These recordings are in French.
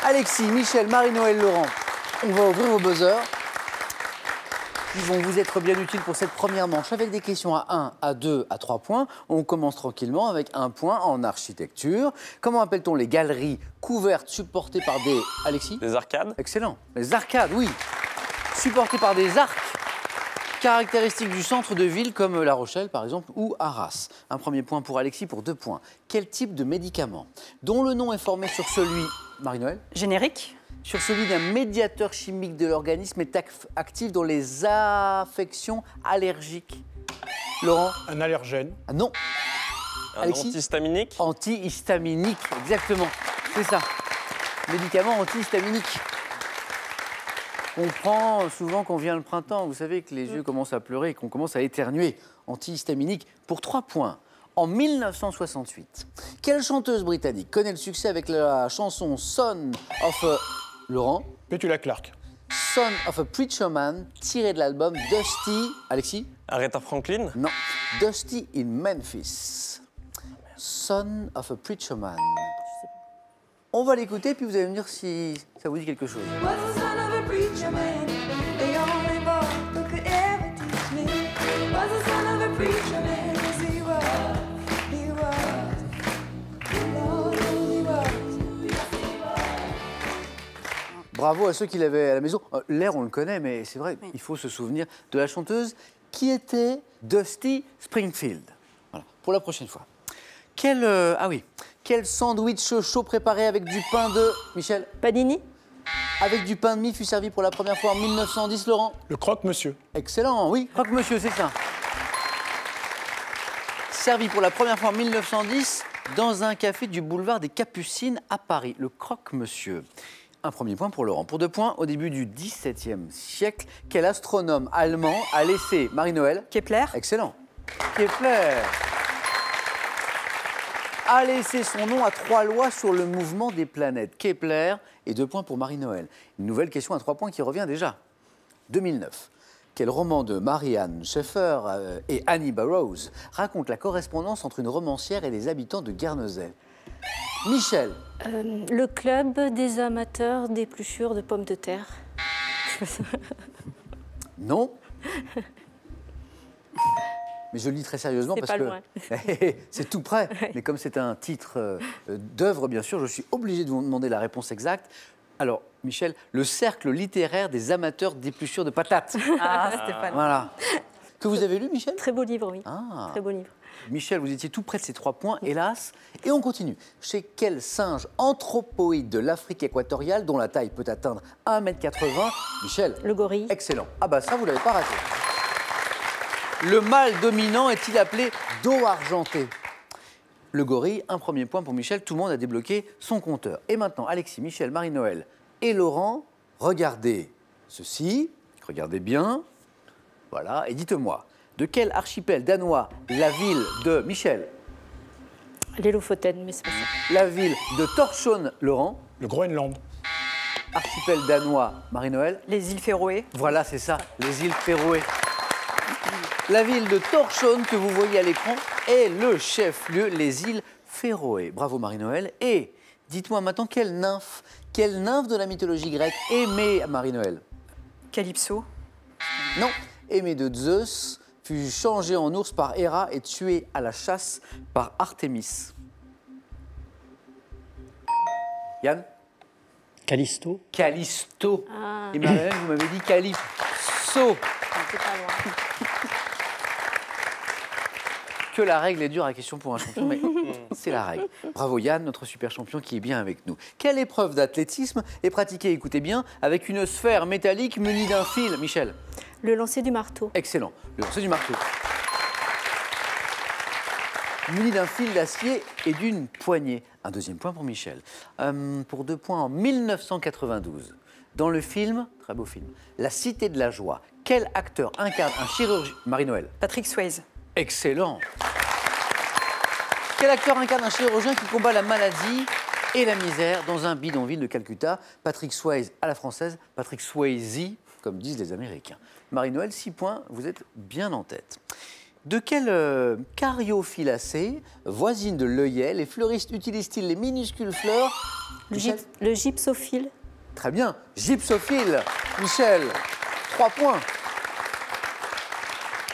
Alexis, Michel, Marie-Noël, Laurent, on va ouvrir vos buzzers. Ils vont vous être bien utiles pour cette première manche avec des questions à 1, à 2, à 3 points. On commence tranquillement avec 1 point en architecture. Comment appelle-t-on les galeries couvertes supportées par des... Alexis? Des arcades. Excellent. Les arcades, oui. Supportées par des arcs caractéristiques du centre de ville comme La Rochelle par exemple ou Arras. Un premier point pour Alexis pour 2 points. Quel type de médicament dont le nom est formé sur celui... Marie-Noël? Générique. Sur celui d'un médiateur chimique de l'organisme est actif dans les affections allergiques. Laurent? Un allergène. Ah non. Un Alexis? antihistaminique. Antihistaminique, exactement. C'est ça. Médicament antihistaminique. On prend souvent quand vient le printemps. Vous savez que les yeux commencent à pleurer et qu'on commence à éternuer. Antihistaminique pour 3 points. En 1968, quelle chanteuse britannique connaît le succès avec la chanson Son of a... Laurent? Petula Clark. Son of a Preacher Man, tiré de l'album Dusty... Alexis? Aretha Franklin. Non. Dusty in Memphis. Son of a Preacher Man. On va l'écouter, puis vous allez me dire si ça vous dit quelque chose. Bravo à ceux qui l'avaient à la maison. L'air, on le connaît, mais c'est vrai, il faut se souvenir de la chanteuse qui était Dusty Springfield. Voilà, pour la prochaine fois. Quel sandwich chaud préparé avec du pain de... Michel? Panini. Avec du pain de mie fut servi pour la première fois en 1910, Laurent? Le croque-monsieur. Excellent, oui, croque-monsieur, c'est ça. Servi pour la première fois en 1910 dans un café du boulevard des Capucines à Paris, le croque-monsieur. Un premier point pour Laurent. Pour 2 points, au début du XVIIe siècle, quel astronome allemand a laissé Marie-Noël? Kepler. Excellent. Kepler a laissé son nom à 3 lois sur le mouvement des planètes. Kepler et 2 points pour Marie-Noël. Une nouvelle question à 3 points qui revient déjà. 2009. Quel roman de Marianne Schaeffer et Annie Burroughs raconte la correspondance entre une romancière et les habitants de Guernesey? Michel. Le club des amateurs d'épluchure de pommes de terre. Non. Mais je le dis très sérieusement parce que c'est tout près. Mais comme c'est un titre d'œuvre, bien sûr, je suis obligé de vous demander la réponse exacte. Alors, Michel, le cercle littéraire des amateurs d'épluchure de patates. Ah, Stéphane. Voilà. Que vous avez lu, Michel? Très beau livre, oui. Ah. Très beau livre. Michel, vous étiez tout près de ces 3 points, hélas. Et on continue. Chez quel singe anthropoïde de l'Afrique équatoriale, dont la taille peut atteindre 1,80 m, Michel? Le gorille. Excellent. Ah bah ça, vous ne l'avez pas raté. Le mâle dominant est-il appelé dos argenté? Le gorille, un premier point pour Michel. Tout le monde a débloqué son compteur. Et maintenant, Alexis, Michel, Marie-Noël et Laurent, regardez ceci. Regardez bien. Voilà. Et dites-moi, de quel archipel danois la ville de... Michel? Les Lofoten, mais c'est pas ça. La ville de Tórshavn, Laurent? Le Groenland. Archipel danois, Marie-Noël? Les îles Féroé. Voilà, c'est ça, les îles Féroé. La ville de Tórshavn que vous voyez à l'écran est le chef-lieu, les îles Féroé. Bravo Marie-Noël. Et dites-moi maintenant, quelle nymphe de la mythologie grecque aimée Marie-Noël? Calypso. Non, aimée de Zeus, fut changée en ours par Héra et tuée à la chasse par Artémis. Yann? Callisto. Callisto. Ah. Et Marie-Noël, vous m'avez dit Calypso. C'est pas loin. Que la règle est dure à la question pour un champion, mais c'est la règle. Bravo Yann, notre super champion qui est bien avec nous. Quelle épreuve d'athlétisme est pratiquée, écoutez bien, avec une sphère métallique munie d'un fil? Michel? Le lancer du marteau. Excellent, le lancer du marteau. Muni d'un fil d'acier et d'une poignée. Un deuxième point pour Michel. Pour 2 points en 1992. Dans le film, très beau film, La Cité de la Joie, quel acteur incarne un chirurgien... Marie-Noël? Patrick Swayze. Excellent. Quel acteur incarne un chirurgien qui combat la maladie et la misère dans un bidonville de Calcutta? Patrick Swayze à la française, Patrick Swayze, comme disent les Américains. Marie-Noël, 6 points, vous êtes bien en tête. De quelle cariophyllacée, voisine de l'œillet, les fleuristes utilisent-ils les minuscules fleurs? Michel? Le gypsophile. Très bien, gypsophile. Michel, 3 points.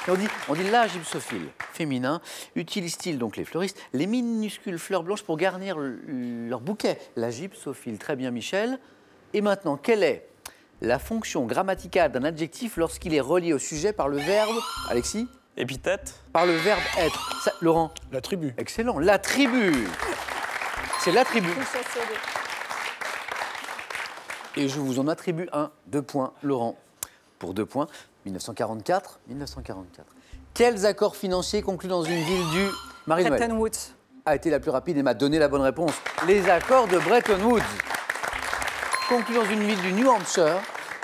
Et on dit la gypsophile féminin. Utilise-t-il, donc les fleuristes, les minuscules fleurs blanches pour garnir leur bouquet? La gypsophile. Très bien, Michel. Et maintenant, quelle est la fonction grammaticale d'un adjectif lorsqu'il est relié au sujet par le verbe, Alexis? Épithète. Par le verbe être. Ça, Laurent? La tribu. Excellent. La tribu. C'est la tribu. Et je vous en attribue 2 points, Laurent. Pour 2 points, 1944. Quels accords financiers conclus dans une ville du Marie-Noël Bretton Woods. a été la plus rapide et m'a donné la bonne réponse. Les accords de Bretton Woods, conclus dans une ville du New Hampshire,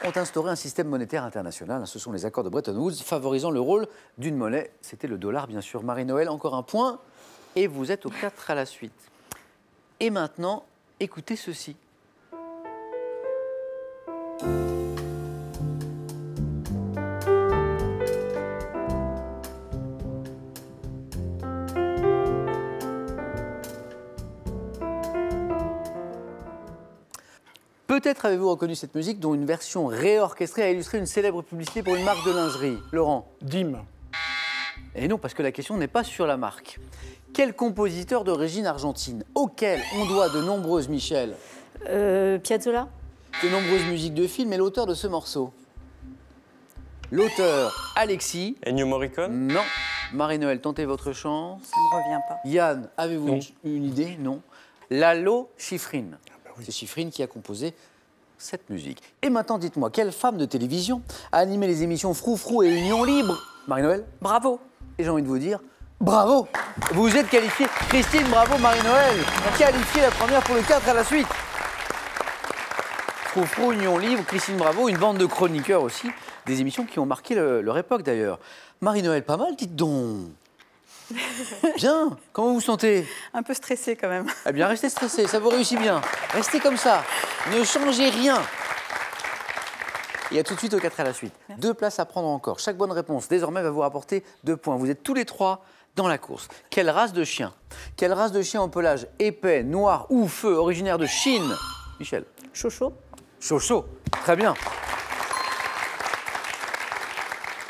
ont instauré un système monétaire international. Ce sont les accords de Bretton Woods favorisant le rôle d'une monnaie. C'était le dollar, bien sûr. Marie-Noël, encore un point. Et vous êtes au 4 à la suite. Et maintenant, écoutez ceci. Peut-être avez-vous reconnu cette musique dont une version réorchestrée a illustré une célèbre publicité pour une marque de lingerie. Laurent? Dîme. Et non, parce que la question n'est pas sur la marque. Quel compositeur d'origine argentine, auquel on doit de nombreuses, Michel, Piazzolla. de nombreuses musiques de films, est l'auteur de ce morceau? L'auteur, Alexis. Ennio Morricone. Non. Marie-Noël, tentez votre chance. Ça ne me revient pas. Yann, avez-vous Non. une idée? Non. Lalo Schifrin. C'est Schifrin qui a composé cette musique. Et maintenant, dites-moi, quelle femme de télévision a animé les émissions Froufrou et Union Libre? Marie-Noël? Bravo. Et j'ai envie de vous dire, bravo! Vous êtes qualifiée. Christine, bravo, Marie-Noël. Qualifiée la première pour le 4 à la suite. Froufrou, Union Libre, Christine, bravo. Une bande de chroniqueurs aussi. Des émissions qui ont marqué leur époque d'ailleurs. Marie-Noël, pas mal, dites donc. Bien. Comment vous vous sentez? Un peu stressé quand même. Eh bien, restez stressé, ça vous réussit bien. Restez comme ça. Ne changez rien. Et à tout de suite au 4 à la suite. Merci. 2 places à prendre encore. Chaque bonne réponse, désormais, va vous rapporter 2 points. Vous êtes tous les 3 dans la course. Quelle race de chien? Quelle race de chien au pelage épais, noir ou feu, originaire de Chine? Michel? Chocho. Chocho. Très bien.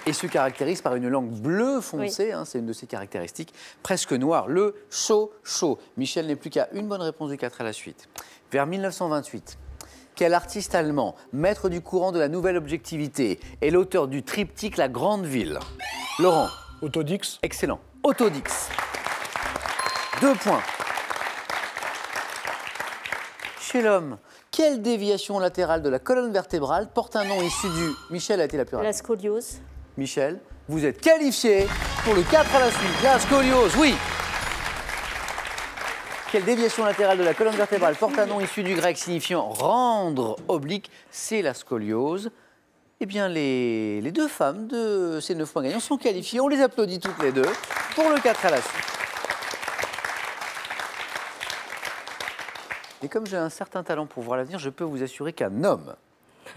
Et se caractérise par une langue bleu foncé, c'est une de ses caractéristiques, presque noire, le chocho. Michel n'est plus qu'à une bonne réponse du 4 à la suite. Vers 1928, quel artiste allemand, maître du courant de la nouvelle objectivité, est l'auteur du triptyque La Grande Ville? Laurent? Autodix. Excellent. Autodix. 2 points. Chez l'homme, quelle déviation latérale de la colonne vertébrale porte un nom issu du... Michel a été la plus rapide. La scoliose. Michel, vous êtes qualifié pour le 4 à la suite. La scoliose, oui. Quelle déviation latérale de la colonne vertébrale porte un nom issu du grec signifiant rendre oblique? C'est la scoliose. Eh bien, les 2 femmes de ces 9 points gagnants sont qualifiées. On les applaudit toutes les 2 pour le 4 à la suite. Et comme j'ai un certain talent pour voir l'avenir, je peux vous assurer qu'un homme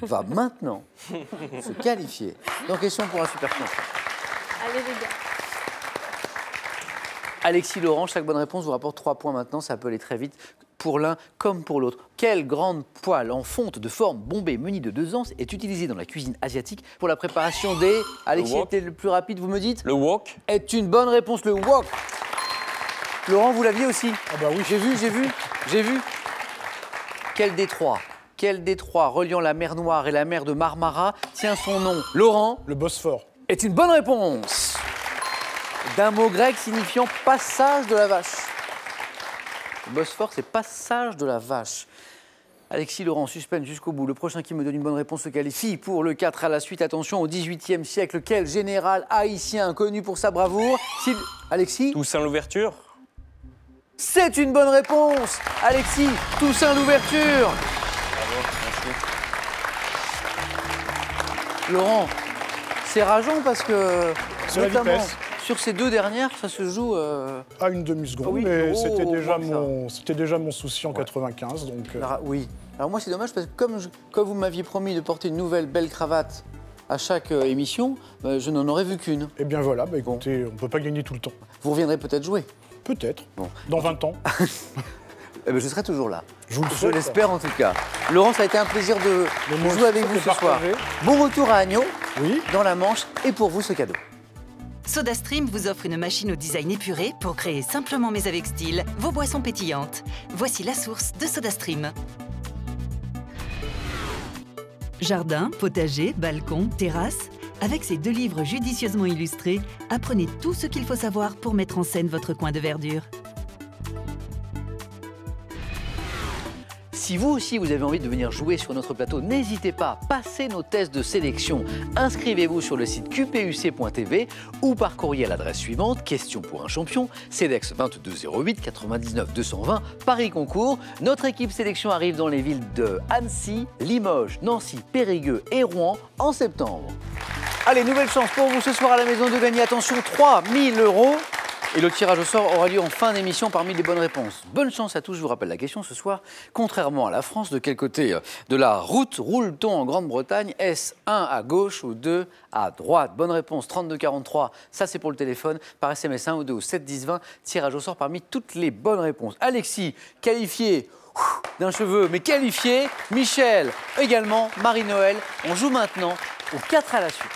va maintenant se qualifier dans question pour un super contrat. Allez les gars. Alexis Laurent, chaque bonne réponse vous rapporte 3 points maintenant, ça peut aller très vite pour l'un comme pour l'autre. Quelle grande poêle en fonte de forme bombée munie de 2 anses est utilisée dans la cuisine asiatique pour la préparation des... Alexis wok. était le plus rapide, vous me dites? Le wok. Est une bonne réponse, le wok. Laurent, vous l'aviez aussi? Ah bah oui. J'ai vu. Quel détroit reliant la mer Noire et la mer de Marmara tient son nom? Laurent? Le Bosphore. Est une bonne réponse. D'un mot grec signifiant passage de la vache. Le Bosphore, c'est passage de la vache. Alexis Laurent, suspense jusqu'au bout. Le prochain qui me donne une bonne réponse se qualifie pour le 4 à la suite. Attention, au XVIIIe siècle, quel général haïtien connu pour sa bravoure? Alexis? Toussaint l'ouverture. C'est une bonne réponse. Alexis, Toussaint l'ouverture. Bravo, merci. Laurent, c'est rageant parce que, C'est la notamment, vitesse. sur ces 2 dernières, ça se joue... À une demi-seconde, Ah oui, mais oh, c'était déjà mon souci en 95. Donc, Oui. Alors moi, c'est dommage parce que comme vous m'aviez promis de porter une nouvelle belle cravate à chaque émission, je n'en aurais vu qu'une. Eh bien voilà, bah, écoutez, on ne peut pas gagner tout le temps. Vous reviendrez peut-être jouer. Peut-être. Bon. Dans 20 ans. Eh ben, je serai toujours là. Je vous le Je souhaite. l'espère en tout cas. Laurent, ça a été un plaisir de moi jouer avec aussi, vous c'est ce soir. partagé. Bon retour à Agneau, Oui. dans la Manche, et pour vous ce cadeau. SodaStream vous offre une machine au design épuré pour créer simplement mais avec style vos boissons pétillantes. Voici la source de SodaStream. Jardin, potager, balcon, terrasse. Avec ces 2 livres judicieusement illustrés, apprenez tout ce qu'il faut savoir pour mettre en scène votre coin de verdure. Si vous aussi vous avez envie de venir jouer sur notre plateau, n'hésitez pas, passez nos tests de sélection. Inscrivez-vous sur le site qpuc.tv ou par courrier à l'adresse suivante, question pour un champion, CEDEX 2208 99 220, Paris Concours. Notre équipe sélection arrive dans les villes de Annecy, Limoges, Nancy, Périgueux et Rouen en septembre. Allez, nouvelle chance pour vous ce soir à la maison de gagner, attention, 3 000 €. Et le tirage au sort aura lieu en fin d'émission parmi les bonnes réponses. Bonne chance à tous, je vous rappelle la question ce soir. Contrairement à la France, de quel côté de la route roule-t-on en Grande-Bretagne? Est-ce 1 à gauche ou 2 à droite? Bonne réponse, 3243, ça c'est pour le téléphone, par SMS 1 ou 2 ou 7 10 20, tirage au sort parmi toutes les bonnes réponses. Alexis, qualifié d'un cheveu, mais qualifié. Michel également, Marie-Noël. On joue maintenant aux 4 à la suite.